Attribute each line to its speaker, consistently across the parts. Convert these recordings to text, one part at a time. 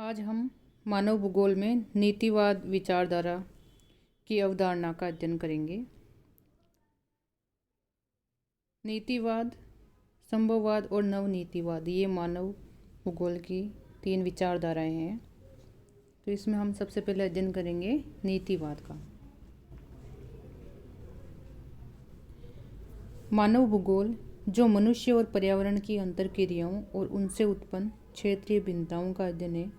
Speaker 1: आज हम मानव भूगोल में नीतिवाद विचारधारा की अवधारणा का अध्ययन करेंगे। नीतिवाद, संभववाद और नवनीतिवाद ये मानव भूगोल की तीन विचारधाराएं हैं। तो इसमें हम सबसे पहले अध्ययन करेंगे नीतिवाद का। मानव भूगोल जो मनुष्य और पर्यावरण की अंतर्क्रियाओं और उनसे उत्पन्न क्षेत्रीय भिन्नताओं का अध्ययन है,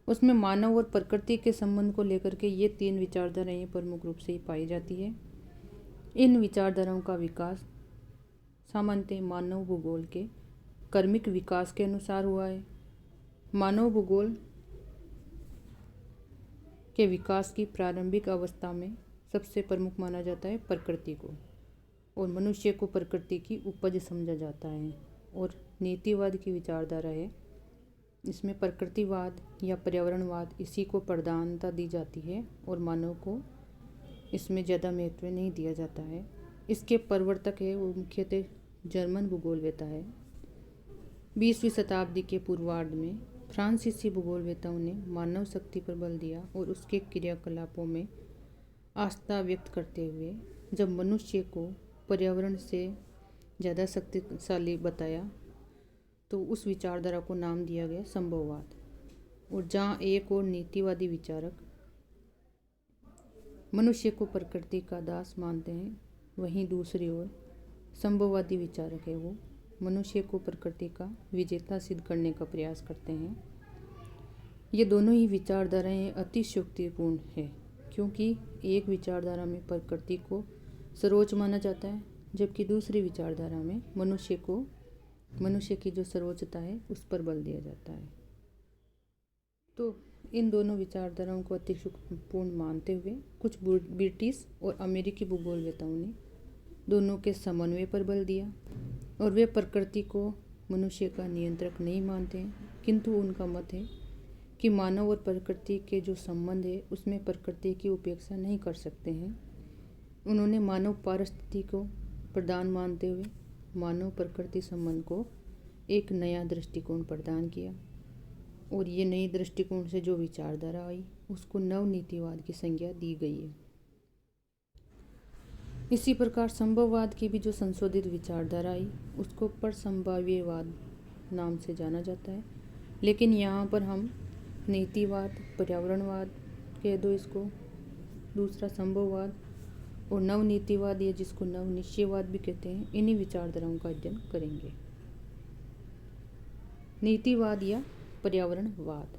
Speaker 1: उसमें मानव और प्रकृति के संबंध को लेकर के ये तीन विचारधाराएं प्रमुख रूप से पाई जाती है। इन विचारधाराओं का विकास सामान्यतः मानव भूगोल के क्रमिक विकास के अनुसार हुआ है। मानव भूगोल के विकास की प्रारंभिक अवस्था में सबसे प्रमुख माना जाता है प्रकृति को, और मनुष्य को प्रकृति की उपज समझा जाता है। और नीतिवाद की विचारधारा है, इसमें प्रकृतिवाद या पर्यावरणवाद इसी को प्रधानता दी जाती है और मानव को इसमें ज़्यादा महत्व नहीं दिया जाता है। इसके प्रवर्तक है वो मुख्यतः जर्मन भूगोलवेत्ता है। 20वीं शताब्दी के पूर्वार्ध में फ्रांसीसी भूगोलवेत्ताओं ने मानव शक्ति पर बल दिया और उसके क्रियाकलापों में आस्था व्यक्त करते हुए जब मनुष्य को पर्यावरण से ज़्यादा शक्तिशाली बताया तो उस विचारधारा को नाम दिया गया संभववाद। और जहाँ एक और नीतिवादी विचारक मनुष्य को प्रकृति का दास मानते हैं, वहीं दूसरी ओर संभववादी विचारक है वो मनुष्य को प्रकृति का विजेता सिद्ध करने का प्रयास करते हैं। ये दोनों ही विचारधाराएं अतिशयोक्तिपूर्ण है, क्योंकि एक विचारधारा में प्रकृति को सर्वोच्च माना जाता है, जबकि दूसरी विचारधारा में मनुष्य की जो सर्वोच्चता है उस पर बल दिया जाता है। तो इन दोनों विचारधाराओं को अतिशयोक्तिपूर्ण मानते हुए कुछ ब्रिटिश और अमेरिकी भूगोलवेत्ताओं ने दोनों के समन्वय पर बल दिया, और वे प्रकृति को मनुष्य का नियंत्रक नहीं मानते हैं, किंतु उनका मत है कि मानव और प्रकृति के जो संबंध है उसमें प्रकृति की उपेक्षा नहीं कर सकते हैं। उन्होंने मानव पारिस्थितिकी को प्रधान मानते हुए मानव प्रकृति संबंध को एक नया दृष्टिकोण प्रदान किया, और ये नई दृष्टिकोण से जो विचारधारा आई उसको नवनीतिवाद की संज्ञा दी गई है। इसी प्रकार संभववाद की भी जो संशोधित विचारधारा आई उसको परसंभाव्यवाद नाम से जाना जाता है, लेकिन यहाँ पर हम नीतिवाद, पर्यावरणवाद कह दो इसको, दूसरा संभववाद और नवनीतिवाद या जिसको नवनिश्चयवाद भी कहते हैं, इन्हीं विचारधाराओं का अध्ययन करेंगे। नीतिवाद या पर्यावरणवाद।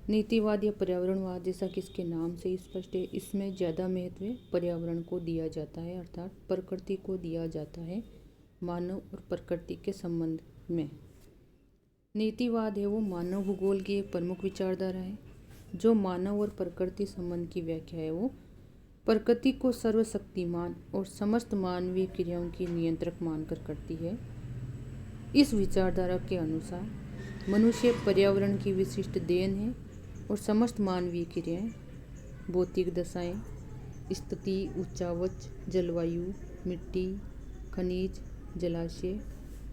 Speaker 1: नीतिवाद या पर्यावरणवाद जैसा कि इसके नाम से ही स्पष्ट है, इसमें ज़्यादा महत्व पर्यावरण को दिया जाता है, अर्थात प्रकृति को दिया जाता है मानव और प्रकृति के संबंध में। नीतिवाद है वो मानव भूगोल की एक प्रमुख विचारधारा है जो मानव और प्रकृति संबंध की व्याख्या है वो प्रकृति को सर्वशक्तिमान और समस्त मानवीय क्रियाओं की नियंत्रक मानकर करती है। इस विचारधारा के अनुसार मनुष्य पर्यावरण की विशिष्ट देन है और समस्त मानवीय क्रियाएं, भौतिक दशाएं, स्थिति, उच्चावच, जलवायु, मिट्टी, खनिज, जलाशय,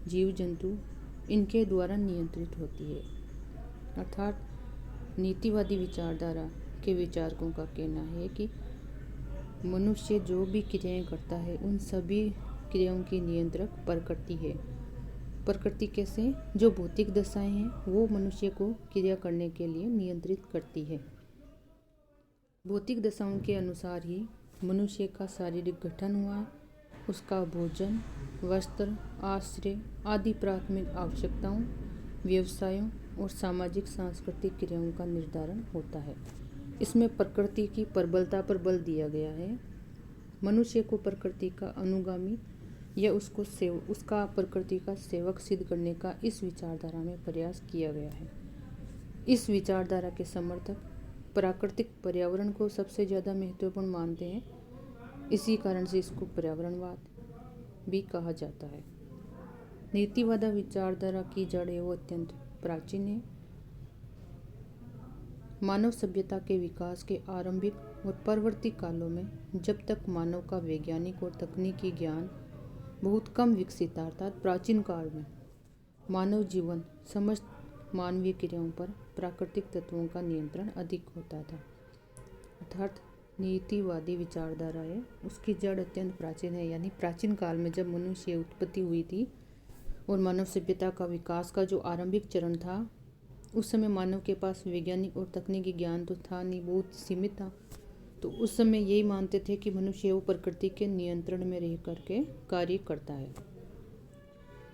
Speaker 1: जीव जंतु इनके द्वारा नियंत्रित होती है। अर्थात नीतिवादी विचारधारा के विचारकों का कहना है कि मनुष्य जो भी क्रियाएं करता है उन सभी क्रियाओं की नियंत्रक प्रकृति है। प्रकृति कैसे? जो भौतिक दशाएं हैं वो मनुष्य को क्रिया करने के लिए नियंत्रित करती है। भौतिक दशाओं के अनुसार ही मनुष्य का शारीरिक गठन हुआ है, उसका भोजन, वस्त्र, आश्रय आदि प्राथमिक आवश्यकताओं, व्यवसायों और सामाजिक सांस्कृतिक क्रियाओं का निर्धारण होता है। इसमें प्रकृति की प्रबलता पर बल दिया गया है। मनुष्य को प्रकृति का अनुगामी या उसका प्रकृति का सेवक सिद्ध करने का इस विचारधारा में प्रयास किया गया है। इस विचारधारा के समर्थक प्राकृतिक पर्यावरण को सबसे ज़्यादा महत्वपूर्ण मानते हैं, इसी कारण से इसको पर्यावरणवाद भी कहा जाता है। नीतिवाद विचारधारा की जड़ है वो अत्यंत प्राचीन है। मानव सभ्यता के विकास के आरंभिक और परवर्ती कालों में जब तक मानव का वैज्ञानिक और तकनीकी ज्ञान बहुत कम विकसित था, अर्थात प्राचीन काल में मानव जीवन समस्त मानवीय क्रियाओं पर प्राकृतिक तत्वों का नियंत्रण अधिक होता था। अर्थात नीतिवादी विचारधारा है, उसकी जड़ अत्यंत प्राचीन है। यानी प्राचीन काल में जब मनुष्य उत्पत्ति हुई थी और मानव सभ्यता का विकास का जो आरंभिक चरण था, उस समय मानव के पास वैज्ञानिक और तकनीकी ज्ञान तो था नहीं, बहुत सीमित था। तो उस समय यही मानते थे कि मनुष्य वो प्रकृति के नियंत्रण में रह करके कार्य करता है।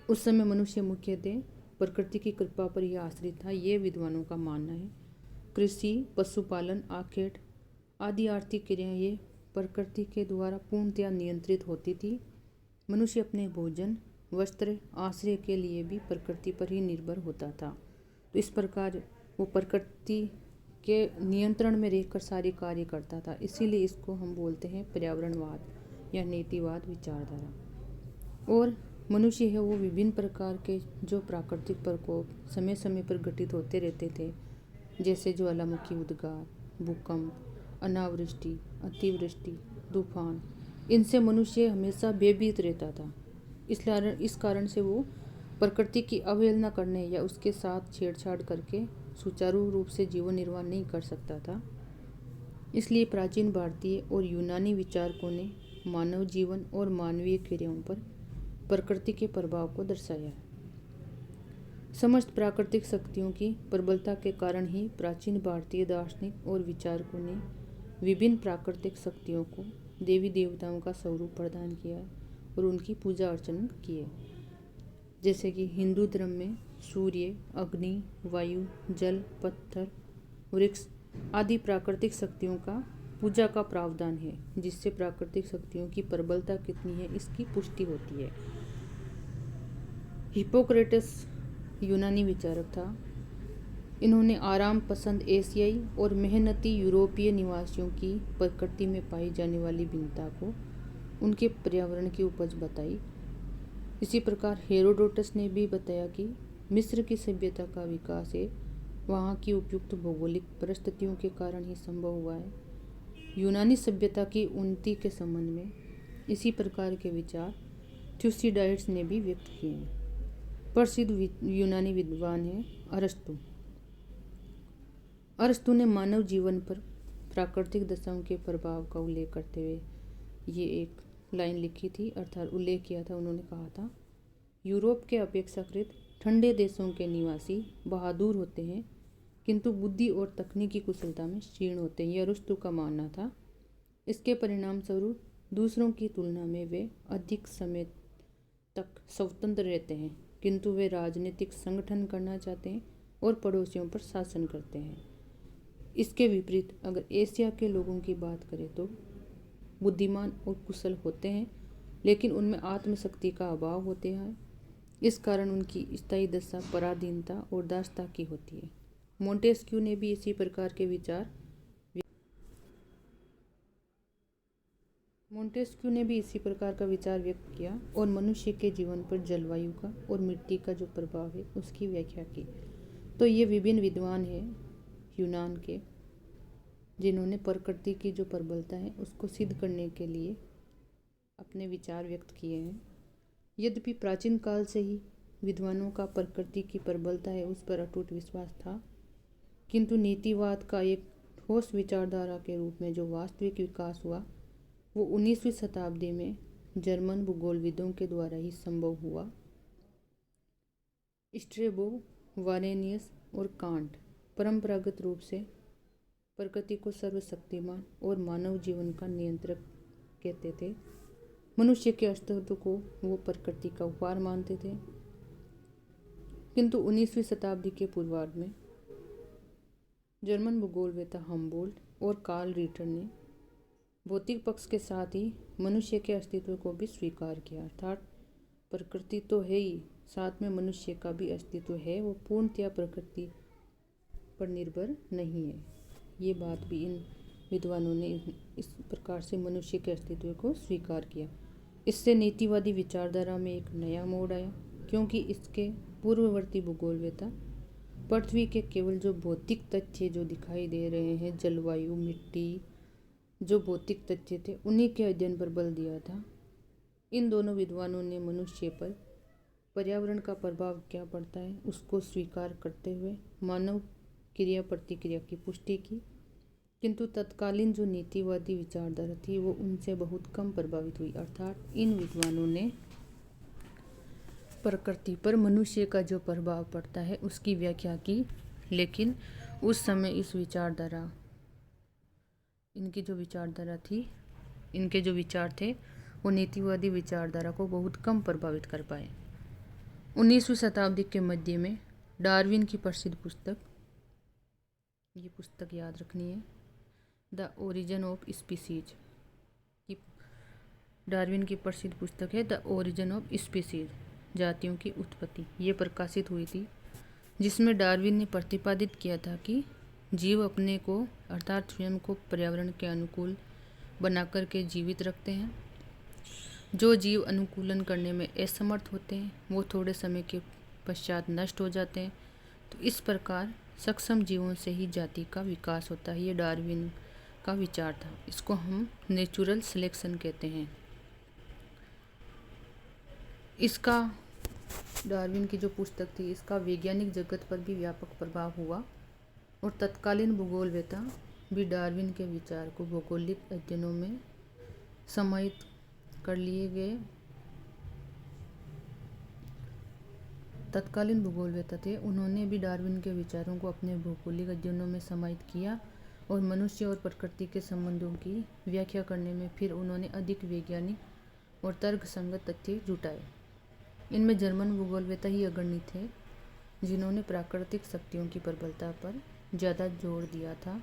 Speaker 1: उस समय मनुष्य मुख्यतः प्रकृति की कृपा पर यह आश्रित था, ये विद्वानों का मानना है। कृषि, पशुपालन, आखेट आदि आर्थिक क्रियाएं ये प्रकृति के द्वारा पूर्णतया नियंत्रित होती थी। मनुष्य अपने भोजन, वस्त्र, आश्रय के लिए भी प्रकृति पर ही निर्भर होता था। तो इस प्रकार वो प्रकृति के नियंत्रण में रहकर सारे कार्य करता था। इसीलिए इसको हम बोलते हैं पर्यावरणवाद या नीतिवाद विचारधारा। और मनुष्य है वो विभिन्न प्रकार के जो प्राकृतिक प्रकोप समय समय पर घटित होते रहते थे, जैसे ज्वालामुखी उद्गार, भूकंप, अनावृष्टि, अतिवृष्टि, तूफान, इनसे मनुष्य हमेशा भयभीत रहता था। इस कारण से वो प्रकृति की अवहेलना करने या उसके साथ छेड़छाड़ करके सुचारू रूप से जीवन निर्वाह नहीं कर सकता था। इसलिए प्राचीन भारतीय और यूनानी विचारकों ने मानव जीवन और मानवीय क्रियाओं पर प्रकृति के प्रभाव को दर्शाया है। समस्त प्राकृतिक शक्तियों की प्रबलता के कारण ही प्राचीन भारतीय दार्शनिक और विचारकों ने विभिन्न प्राकृतिक शक्तियों को देवी देवताओं का स्वरूप प्रदान किया और उनकी पूजा अर्चना की है। जैसे कि हिंदू धर्म में सूर्य, अग्नि, वायु, जल, पत्थर, वृक्ष आदि प्राकृतिक शक्तियों का पूजा का प्रावधान है, जिससे प्राकृतिक शक्तियों की प्रबलता कितनी है इसकी पुष्टि होती है। हिप्पोक्रेटस यूनानी विचारक था। इन्होंने आराम पसंद एशियाई और मेहनती यूरोपीय निवासियों की प्रकृति में पाई जाने वाली भिन्नता को उनके पर्यावरण की उपज बताई। इसी प्रकार हेरोडोटस ने भी बताया कि मिस्र की सभ्यता का विकास है वहाँ की उपयुक्त भौगोलिक परिस्थितियों के कारण ही संभव हुआ है। यूनानी सभ्यता की उन्नति के संबंध में इसी प्रकार के विचार थ्यूसिडाइड्स ने भी व्यक्त किए हैं। प्रसिद्ध यूनानी विद्वान है अरस्तु। अरस्तु ने मानव जीवन पर प्राकृतिक दशाओं के प्रभाव का उल्लेख करते हुए ये एक लाइन लिखी थी, अर्थात उल्लेख किया था। उन्होंने कहा था, यूरोप के अपेक्षाकृत ठंडे देशों के निवासी बहादुर होते हैं, किंतु बुद्धि और तकनीकी कुशलता में क्षीण होते हैं। यह अरस्तु का मानना था। इसके परिणाम स्वरूप दूसरों की तुलना में वे अधिक समय तक स्वतंत्र रहते हैं, किंतु वे राजनीतिक संगठन करना चाहते हैं और पड़ोसियों पर शासन करते हैं। इसके विपरीत अगर एशिया के लोगों की बात करें तो बुद्धिमान और कुशल होते हैं, लेकिन उनमें आत्मशक्ति का अभाव होते हैं। इस कारण उनकी स्थायी दशा पराधीनता और दासता की होती है। मोंटेस्क्यू ने भी इसी प्रकार के विचार व्यक्त किया और मनुष्य के जीवन पर जलवायु का और मिट्टी का जो प्रभाव है उसकी व्याख्या की। तो ये विभिन्न विद्वान हैं यूनान के, जिन्होंने प्रकृति की जो प्रबलता है उसको सिद्ध करने के लिए अपने विचार व्यक्त किए हैं। यद्यपि प्राचीन काल से ही विद्वानों का प्रकृति की प्रबलता है उस पर अटूट विश्वास था, किंतु नीतिवाद का एक ठोस विचारधारा के रूप में जो वास्तविक विकास हुआ वो 19वीं शताब्दी में जर्मन भूगोलविदों के द्वारा ही संभव हुआ। स्ट्रेबो, वारेनियस और कांट परंपरागत रूप से प्रकृति को सर्वशक्तिमान और मानव जीवन का नियंत्रक कहते थे। मनुष्य के अस्तित्व को वो प्रकृति का उपहार मानते थे, किंतु 19वीं शताब्दी के पूर्वार्ध में जर्मन भूगोलवेत्ता हम्बोल्ट और कार्ल रिटर ने भौतिक पक्ष के साथ ही मनुष्य के अस्तित्व को भी स्वीकार किया। अर्थात प्रकृति तो है ही, साथ में मनुष्य का भी अस्तित्व है, वो पूर्णतया प्रकृति पर निर्भर नहीं है। ये बात भी इन विद्वानों ने इस प्रकार से मनुष्य के अस्तित्व को स्वीकार किया। इससे नीतिवादी विचारधारा में एक नया मोड़ आया, क्योंकि इसके पूर्ववर्ती भूगोलवेत्ता पृथ्वी के केवल जो भौतिक तथ्य जो दिखाई दे रहे हैं, जलवायु, मिट्टी, जो भौतिक तथ्य थे, उन्हीं के अध्ययन पर बल दिया था। इन दोनों विद्वानों ने मनुष्य पर पर्यावरण का प्रभाव क्या पड़ता है उसको स्वीकार करते हुए मानव क्रिया प्रतिक्रिया की पुष्टि की, किंतु तत्कालीन जो नीतिवादी विचारधारा थी वो उनसे बहुत कम प्रभावित हुई। अर्थात इन विद्वानों ने प्रकृति पर मनुष्य का जो प्रभाव पड़ता है उसकी व्याख्या की, लेकिन उस समय इस विचारधारा इनकी जो विचारधारा थी इनके जो विचार थे वो नीतिवादी विचारधारा को बहुत कम प्रभावित कर पाए। 19वीं शताब्दी के मध्य में डार्विन की प्रसिद्ध पुस्तक, ये पुस्तक याद रखनी है, द ओरिजिन ऑफ स्पीसीज की, डार्विन की प्रसिद्ध पुस्तक है द ओरिजिन ऑफ स्पीसीज, जातियों की उत्पत्ति, ये प्रकाशित हुई थी, जिसमें डार्विन ने प्रतिपादित किया था कि जीव अपने को अर्थात स्वयं को पर्यावरण के अनुकूल बनाकर के जीवित रखते हैं। जो जीव अनुकूलन करने में असमर्थ होते हैं वो थोड़े समय के पश्चात नष्ट हो जाते हैं। तो इस प्रकार सक्षम जीवों से ही जाति का विकास होता है। ये डार्विन का विचार था। इसको हम नेचुरल सिलेक्शन कहते हैं। इसका डार्विन की जो पुस्तक थी इसका वैज्ञानिक जगत पर भी व्यापक प्रभाव हुआ और तत्कालीन भूगोलवेत्ता भी डार्विन के विचार को भौगोलिक अध्ययनों में समाहित कर लिए गए। तत्कालीन भूगोलवेत्ता थे, उन्होंने भी डार्विन के विचारों को अपने भौगोलिक अध्ययनों में समाहित किया और मनुष्य और प्रकृति के संबंधों की व्याख्या करने में फिर उन्होंने अधिक वैज्ञानिक और तर्कसंगत तथ्य जुटाए। इनमें जर्मन भूगोलवेत्ता ही अग्रणी थे, जिन्होंने प्राकृतिक शक्तियों की प्रबलता पर ज़्यादा जोर दिया था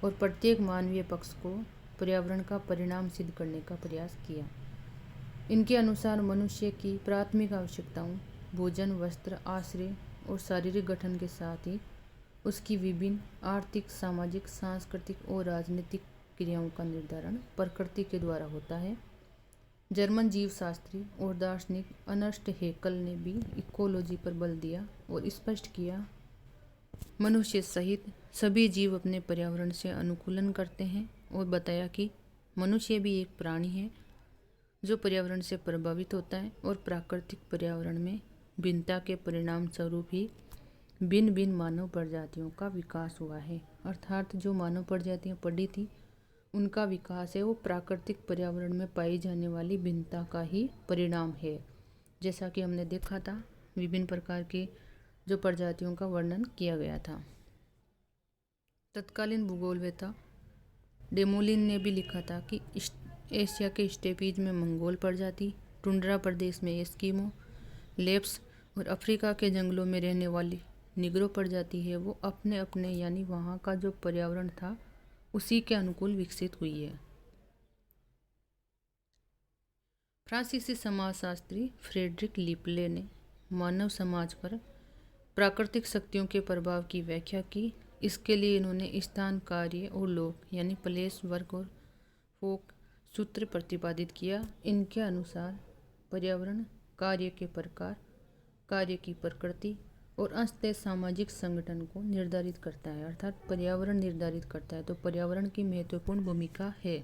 Speaker 1: और प्रत्येक मानवीय पक्ष को पर्यावरण का परिणाम सिद्ध करने का प्रयास किया। इनके अनुसार मनुष्य की प्राथमिक आवश्यकताओं भोजन, वस्त्र, आश्रय और शारीरिक गठन के साथ ही उसकी विभिन्न आर्थिक, सामाजिक, सांस्कृतिक और राजनीतिक क्रियाओं का निर्धारण प्रकृति के द्वारा होता है। जर्मन जीवशास्त्री और दार्शनिक अर्नस्ट हैकेल ने भी इकोलॉजी पर बल दिया और स्पष्ट किया मनुष्य सहित सभी जीव अपने पर्यावरण से अनुकूलन करते हैं और बताया कि मनुष्य भी एक प्राणी है जो पर्यावरण से प्रभावित होता है और प्राकृतिक पर्यावरण में भिन्नता के परिणाम स्वरूप ही भिन्न भिन्न मानव प्रजातियों का विकास हुआ है। अर्थात जो मानव प्रजातियां पड़ी थी उनका विकास है वो प्राकृतिक पर्यावरण में पाई जाने वाली भिन्नता का ही परिणाम है। जैसा कि हमने देखा था विभिन्न प्रकार की जो प्रजातियों का वर्णन किया गया था। तत्कालीन भूगोलवेत्ता डेमोलिन ने भी लिखा था कि एशिया के स्टेपीज में मंगोल प्रजाति, टुंड्रा प्रदेश में एस्किमो, लेप्स और अफ्रीका के जंगलों में रहने वाली निग्रो प्रजाति है वो अपने अपने यानी वहाँ का जो पर्यावरण था उसी के अनुकूल विकसित हुई है। फ्रांसीसी समाजशास्त्री फ्रेडरिक लिपले ने मानव समाज पर प्राकृतिक शक्तियों के प्रभाव की व्याख्या की। इसके लिए इन्होंने स्थान, कार्य और लोक यानी प्लेस, वर्क और फोक सूत्र प्रतिपादित किया। इनके अनुसार पर्यावरण कार्य के प्रकार, कार्य की प्रकृति और अंततः सामाजिक संगठन को निर्धारित करता है। अर्थात पर्यावरण निर्धारित करता है, तो पर्यावरण की महत्वपूर्ण भूमिका है।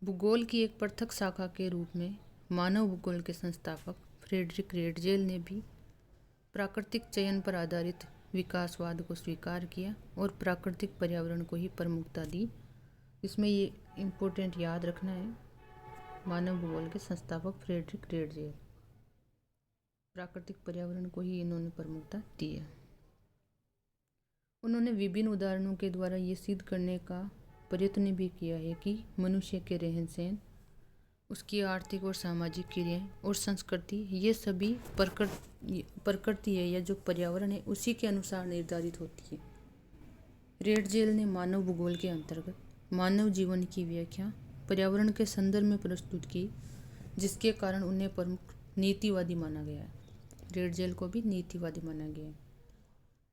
Speaker 1: भूगोल की एक पृथक शाखा के रूप में मानव भूगोल के संस्थापक फ्रेडरिक रेडजेल ने भी प्राकृतिक चयन पर आधारित विकासवाद को स्वीकार किया और प्राकृतिक पर्यावरण को ही प्रमुखता दी। इसमें ये इम्पोर्टेंट याद रखना है, मानव भूगोल के संस्थापक फ्रेडरिक रेडजेल, प्राकृतिक पर्यावरण को ही इन्होंने प्रमुखता दी है। उन्होंने विभिन्न उदाहरणों के द्वारा ये सिद्ध करने का प्रयत्न भी किया है कि मनुष्य के रहन सहन, उसकी आर्थिक और सामाजिक क्रियाएं और संस्कृति ये सभी प्रकृति है या जो पर्यावरण है उसी के अनुसार निर्धारित होती है। रेडजेल ने मानव भूगोल के अंतर्गत मानव जीवन की व्याख्या पर्यावरण के संदर्भ में प्रस्तुत की, जिसके कारण उन्हें प्रमुख नीतिवादी माना गया है। रेडजेल को भी नीतिवादी माना गया है।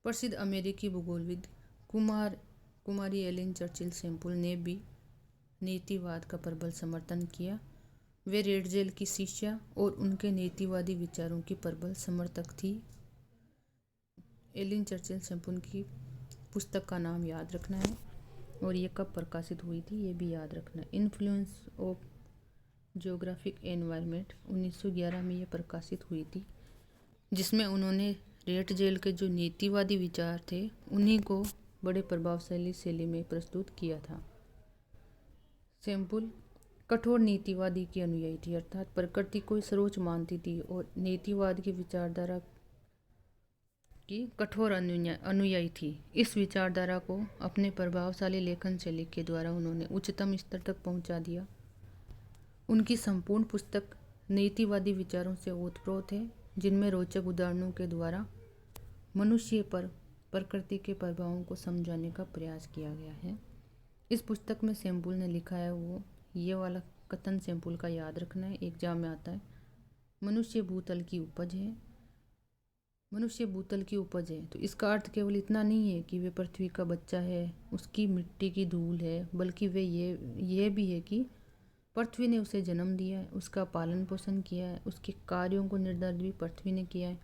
Speaker 1: प्रसिद्ध अमेरिकी भूगोलविद कुमारी एलिन चर्चिल सैंपुल ने भी नीतिवाद का प्रबल समर्थन किया। वे रेडजेल की शिष्या और उनके नीतिवादी विचारों की प्रबल समर्थक थी। एलिन चर्चिल सैंपुल की पुस्तक का नाम याद रखना है और ये कब प्रकाशित हुई थी ये भी याद रखना है। इन्फ्लुएंस ऑफ ज्योग्राफिक एनवायरनमेंट 1911 में ये प्रकाशित हुई थी, जिसमें उन्होंने रेट जेल के जो नीतिवादी विचार थे उन्हीं को बड़े प्रभावशाली शैली में प्रस्तुत किया था। सेम्पुल कठोर नीतिवादी की अनुयायी थी, अर्थात प्रकृति को सर्वोच्च मानती थी और नीतिवाद की विचारधारा की कठोर अनुयायी थी। इस विचारधारा को अपने प्रभावशाली लेखन शैली के द्वारा उन्होंने उच्चतम स्तर तक पहुंचा दिया। उनकी संपूर्ण पुस्तक नीतिवादी विचारों से ओतप्रोत है, जिनमें रोचक उदाहरणों के द्वारा मनुष्य पर प्रकृति के प्रभावों को समझाने का प्रयास किया गया है। इस पुस्तक में सेम्पुल ने लिखा है, वो ये वाला कथन सेम्पुल का याद रखना है, एग्जाम में आता है। मनुष्य भूतल की उपज है। मनुष्य भूतल की उपज है तो इसका अर्थ केवल इतना नहीं है कि वे पृथ्वी का बच्चा है, उसकी मिट्टी की धूल है, बल्कि वे ये भी है कि पृथ्वी ने उसे जन्म दिया है, उसका पालन पोषण किया है, उसके कार्यों को निर्धारित भी पृथ्वी ने किया है,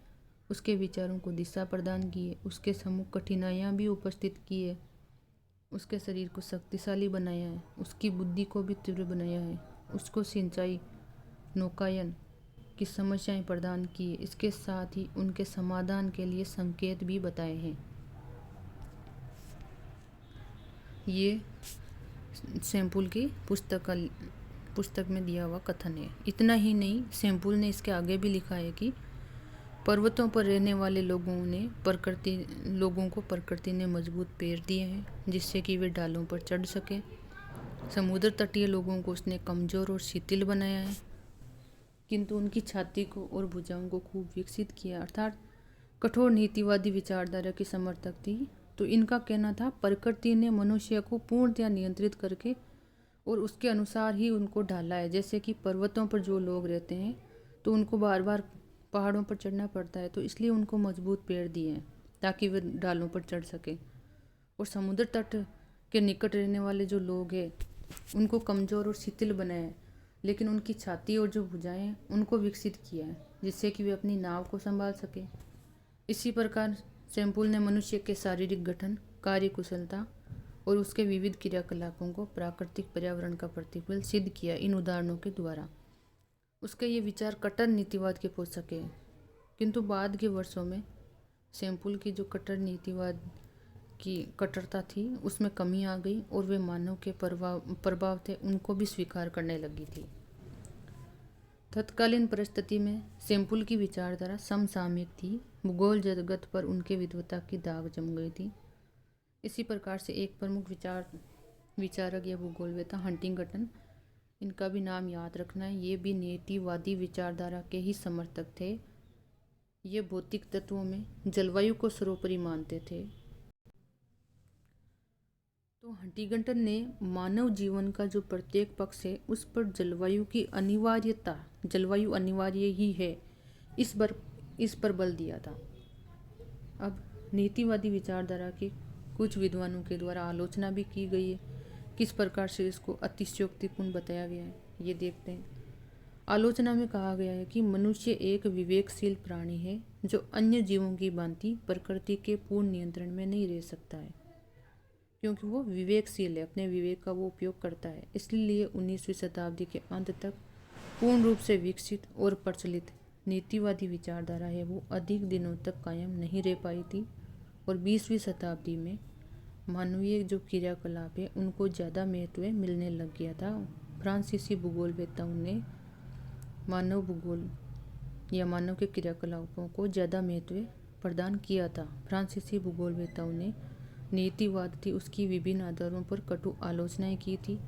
Speaker 1: उसके विचारों को दिशा प्रदान की है, उसके सम्मुख कठिनाइयाँ भी उपस्थित की है, उसके शरीर को शक्तिशाली बनाया है, उसकी बुद्धि को भी तीव्र बनाया है, उसको सिंचाई नौकायन की समस्याएं प्रदान की है। इसके साथ ही उनके समाधान के लिए संकेत भी बताए हैं। ये सेम्पुल की पुस्तक में दिया हुआ कथन है। इतना ही नहीं, सेम्पुल ने इसके आगे भी लिखा है कि पर्वतों पर रहने वाले लोगों को प्रकृति ने मजबूत पैर दिए हैं, जिससे कि वे डालों पर चढ़ सके। समुद्र तटीय लोगों को उसने कमजोर और शिथिल बनाया है, किंतु उनकी छाती को और भुजाओं को खूब विकसित किया। अर्थात कठोर नीतिवादी विचारधारा की समर्थक थी। तो इनका कहना था, प्रकृति ने मनुष्य को पूर्णतया नियंत्रित करके और उसके अनुसार ही उनको ढाला है। जैसे कि पर्वतों पर जो लोग रहते हैं तो उनको बार बार पहाड़ों पर चढ़ना पड़ता है, तो इसलिए उनको मजबूत पैर दिए हैं ताकि वे डालों पर चढ़ सके। और समुद्र तट के निकट रहने वाले जो लोग हैं उनको कमज़ोर और शिथिल बनाया है, लेकिन उनकी छाती और जो भुजाएं हैं उनको विकसित किया है, जिससे कि वे अपनी नाव को संभाल सके। इसी प्रकार सेम्पुल ने मनुष्य के शारीरिक गठन, कार्यकुशलता और उसके विविध क्रियाकलापों को प्राकृतिक पर्यावरण का प्रतिफल सिद्ध किया इन उदाहरणों के द्वारा। उसके ये विचार कट्टर नीतिवाद के पोषक हैं, किंतु बाद के वर्षों में सेम्पुल की जो कट्टर नीतिवाद की कट्टरता थी उसमें कमी आ गई और वे मानव के प्रभाव थे उनको भी स्वीकार करने लगी थी। तत्कालीन परिस्थिति में सेम्पुल की विचारधारा समसामयिक थी। भूगोल जगत पर उनके विद्वता की दाग जम गई थी। इसी प्रकार से एक प्रमुख विचारक या भूगोलवेता हंटिंगटन, इनका भी नाम याद रखना है। ये भी नीतिवादी विचारधारा के ही समर्थक थे। ये भौतिक तत्वों में जलवायु को सर्वोपरि मानते थे। तो हंटिंगटन ने मानव जीवन का जो प्रत्येक पक्ष है उस पर जलवायु अनिवार्य ही है, इस पर बल दिया था। अब नीतिवादी विचारधारा की कुछ विद्वानों के द्वारा आलोचना भी की गई है। किस प्रकार से इसको अतिशयोक्तिपूर्ण बताया गया है ये देखते हैं। आलोचना में कहा गया है कि मनुष्य एक विवेकशील प्राणी है जो अन्य जीवों की भांति प्रकृति के पूर्ण नियंत्रण में नहीं रह सकता है, क्योंकि वो विवेकशील है, अपने विवेक का वो उपयोग करता है। इसलिए 19वीं शताब्दी के अंत तक पूर्ण रूप से विकसित और प्रचलित नीतिवादी विचारधारा है वो अधिक दिनों तक कायम नहीं रह पाई थी और 20वीं शताब्दी में मानवीय जो क्रियाकलाप है उनको ज़्यादा महत्व मिलने लग गया था। फ्रांसीसी भूगोलवेताओं ने मानव भूगोल या मानव के क्रियाकलापों को ज़्यादा महत्व प्रदान किया था। फ्रांसीसी भूगोलवेताओं ने नीतिवाद थी उसकी विभिन्न आधारों पर कटु आलोचनाएं की थी,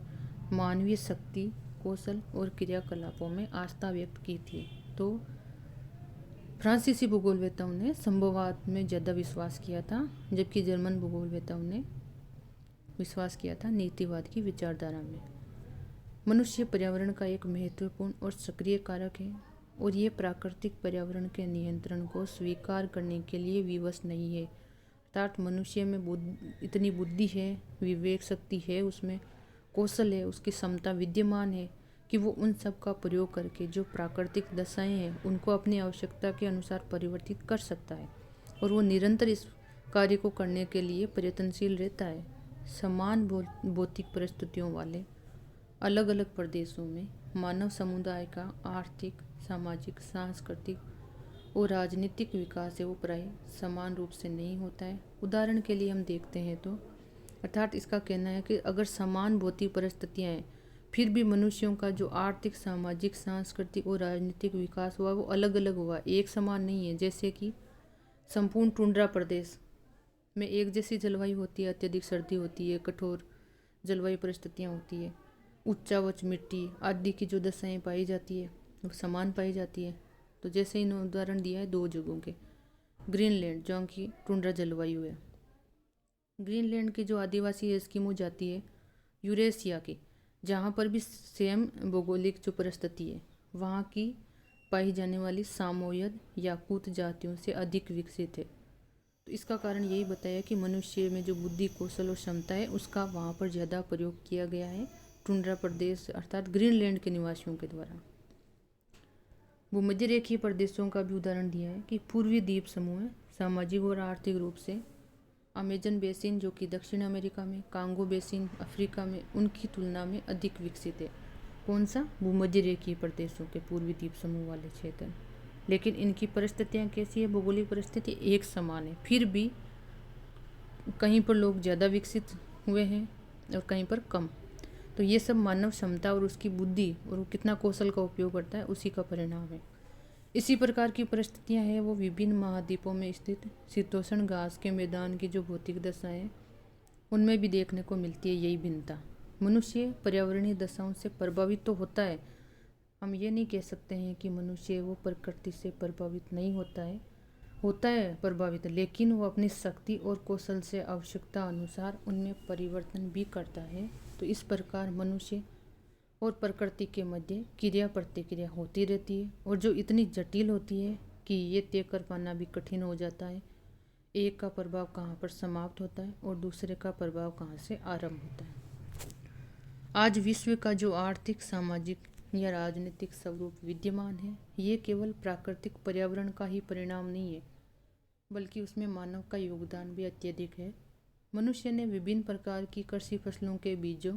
Speaker 1: मानवीय शक्ति, कौशल और क्रियाकलापों में आस्था व्यक्त की थी। तो फ्रांसीसी भूगोलवेताओं ने संभववाद में ज़्यादा विश्वास किया था, जबकि जर्मन भूगोलवेताओं ने विश्वास किया था नीतिवाद की विचारधारा में। मनुष्य पर्यावरण का एक महत्वपूर्ण और सक्रिय कारक है और ये प्राकृतिक पर्यावरण के नियंत्रण को स्वीकार करने के लिए विवश नहीं है। अर्थात मनुष्य में इतनी बुद्धि है, विवेक शक्ति है, उसमें कौशल है, उसकी क्षमता विद्यमान है कि वो उन सब का प्रयोग करके जो प्राकृतिक दशाएं हैं उनको अपनी आवश्यकता के अनुसार परिवर्तित कर सकता है और वो निरंतर इस कार्य को करने के लिए प्रयत्नशील रहता है। समान भौतिक परिस्थितियों वाले अलग अलग प्रदेशों में मानव समुदाय का आर्थिक, सामाजिक, सांस्कृतिक और राजनीतिक विकास है वो प्राय समान रूप से नहीं होता है। उदाहरण के लिए हम देखते हैं तो अर्थात इसका कहना है कि अगर समान भौतिक परिस्थितियाँ हैं फिर भी मनुष्यों का जो आर्थिक, सामाजिक, सांस्कृतिक और राजनीतिक विकास हुआ वो अलग अलग हुआ, एक समान नहीं है। जैसे कि संपूर्ण टुंड्रा प्रदेश में एक जैसी जलवायु होती है, अत्यधिक सर्दी होती है, कठोर जलवायु परिस्थितियाँ होती है, उच्च उच्च मिट्टी आदि की जो दशाएं पाई जाती है वो समान पाई जाती है। तो जैसे इन उदाहरण दिया है दो जगहों के, ग्रीनलैंड जहाँ की टुंड्रा जलवायु है, ग्रीनलैंड की जो आदिवासी एस्किमो जाति है यूरेशिया की, जहाँ पर भी सेम भौगोलिक जो परिस्थिति है, वहाँ की पाई जाने वाली सामोयद याकूत जातियों से अधिक विकसित है। तो इसका कारण यही बताया कि मनुष्य में जो बुद्धि, कौशल और क्षमता है उसका वहाँ पर ज़्यादा प्रयोग किया गया है टुंड्रा प्रदेश अर्थात ग्रीनलैंड के निवासियों के द्वारा। भूमध्य रेखीय प्रदेशों का भी उदाहरण दिया है कि पूर्वी द्वीप समूह सामाजिक और आर्थिक रूप से अमेजन बेसिन जो कि दक्षिण अमेरिका में, कांगो बेसिन अफ्रीका में, उनकी तुलना में अधिक विकसित है। कौन सा? भूमध्य रेखीय प्रदेशों के पूर्वी द्वीप समूह वाले क्षेत्र। लेकिन इनकी परिस्थितियाँ कैसी है? भौगोलिक परिस्थिति एक समान है, फिर भी कहीं पर लोग ज़्यादा विकसित हुए हैं और कहीं पर कम। तो ये सब मानव क्षमता और उसकी बुद्धि और वो कितना कौशल का उपयोग करता है उसी का परिणाम है। इसी प्रकार की परिस्थितियां हैं वो विभिन्न महाद्वीपों में स्थित शीतोष्ण घास के मैदान की जो भौतिक दशा है उनमें भी देखने को मिलती है यही भिन्नता। मनुष्य पर्यावरणीय दशाओं से प्रभावित तो होता है, हम ये नहीं कह सकते हैं कि मनुष्य वो प्रकृति से प्रभावित नहीं होता है प्रभावित, लेकिन वो अपनी शक्ति और कौशल से आवश्यकता अनुसार उनमें परिवर्तन भी करता है। तो इस प्रकार मनुष्य और प्रकृति के मध्य क्रिया प्रतिक्रिया होती रहती है और जो इतनी जटिल होती है कि ये तय कर पाना भी कठिन हो जाता है एक का प्रभाव कहाँ पर समाप्त होता है और दूसरे का प्रभाव कहाँ से आरंभ होता है। आज विश्व का जो आर्थिक, सामाजिक या राजनीतिक स्वरूप विद्यमान है ये केवल प्राकृतिक पर्यावरण का ही परिणाम नहीं है, बल्कि उसमें मानव का योगदान भी अत्यधिक है। मनुष्य ने विभिन्न प्रकार की कृषि फसलों के बीजों,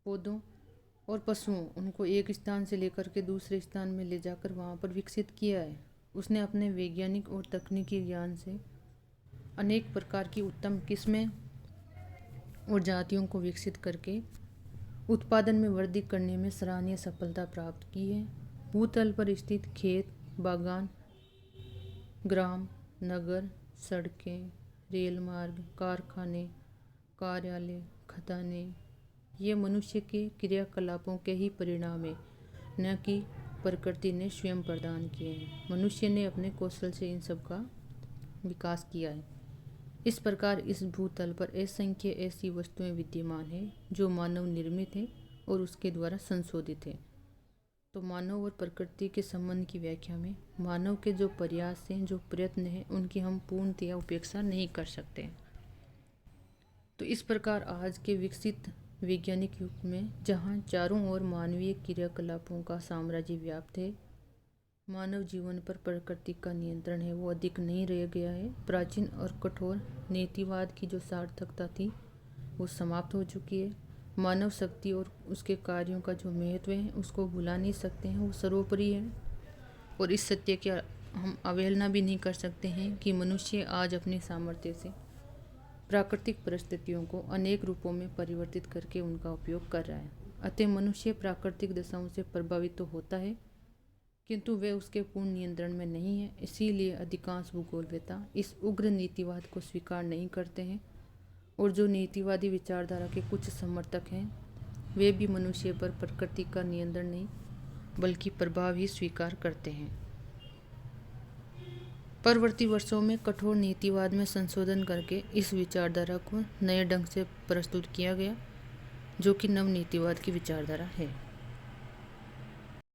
Speaker 1: पौधों और पशुओं उनको एक स्थान से लेकर के दूसरे स्थान में ले जाकर वहाँ पर विकसित किया है। उसने अपने वैज्ञानिक और तकनीकी ज्ञान से अनेक प्रकार की उत्तम किस्में और जातियों को विकसित करके उत्पादन में वृद्धि करने में सराहनीय सफलता प्राप्त की है। भूतल पर स्थित खेत, बागान, ग्राम, नगर, सड़कें, रेल मार्ग, कारखाने, कार्यालय, खदानें ये मनुष्य के क्रियाकलापों के ही परिणाम है, न कि प्रकृति ने स्वयं प्रदान किए हैं। मनुष्य ने अपने कौशल से इन सब का विकास किया है। इस प्रकार इस भूतल पर असंख्य ऐसी वस्तुएं विद्यमान हैं जो मानव निर्मित है और उसके द्वारा संशोधित है। तो मानव और प्रकृति के संबंध की व्याख्या में मानव के जो प्रयास हैं, जो प्रयत्न हैं, उनकी हम पूर्णतया उपेक्षा नहीं कर सकते। तो इस प्रकार आज के विकसित वैज्ञानिक युग में जहाँ चारों ओर मानवीय क्रियाकलापों का साम्राज्य व्याप्त है, मानव जीवन पर प्रकृति का नियंत्रण है वो अधिक नहीं रह गया है। प्राचीन और कठोर नीतिवाद की जो सार्थकता थी वो समाप्त हो चुकी है। मानव शक्ति और उसके कार्यों का जो महत्व है उसको भुला नहीं सकते हैं, वो सर्वोपरि है। और इस सत्य की हम अवहेलना भी नहीं कर सकते हैं कि मनुष्य आज अपने सामर्थ्य से प्राकृतिक परिस्थितियों को अनेक रूपों में परिवर्तित करके उनका उपयोग कर रहा है। अतः मनुष्य प्राकृतिक दशाओं से प्रभावित तो होता है किंतु वे उसके पूर्ण नियंत्रण में नहीं है। इसीलिए अधिकांश भूगोलवेत्ता इस उग्र नीतिवाद को स्वीकार नहीं करते हैं और जो नीतिवादी विचारधारा के कुछ समर्थक हैं वे भी मनुष्य पर प्रकृति का नियंत्रण नहीं बल्कि प्रभाव ही स्वीकार करते हैं। परवर्ती वर्षों में कठोर नीतिवाद में संशोधन करके इस विचारधारा को नए ढंग से प्रस्तुत किया गया जो कि नव नीतिवाद की विचारधारा है।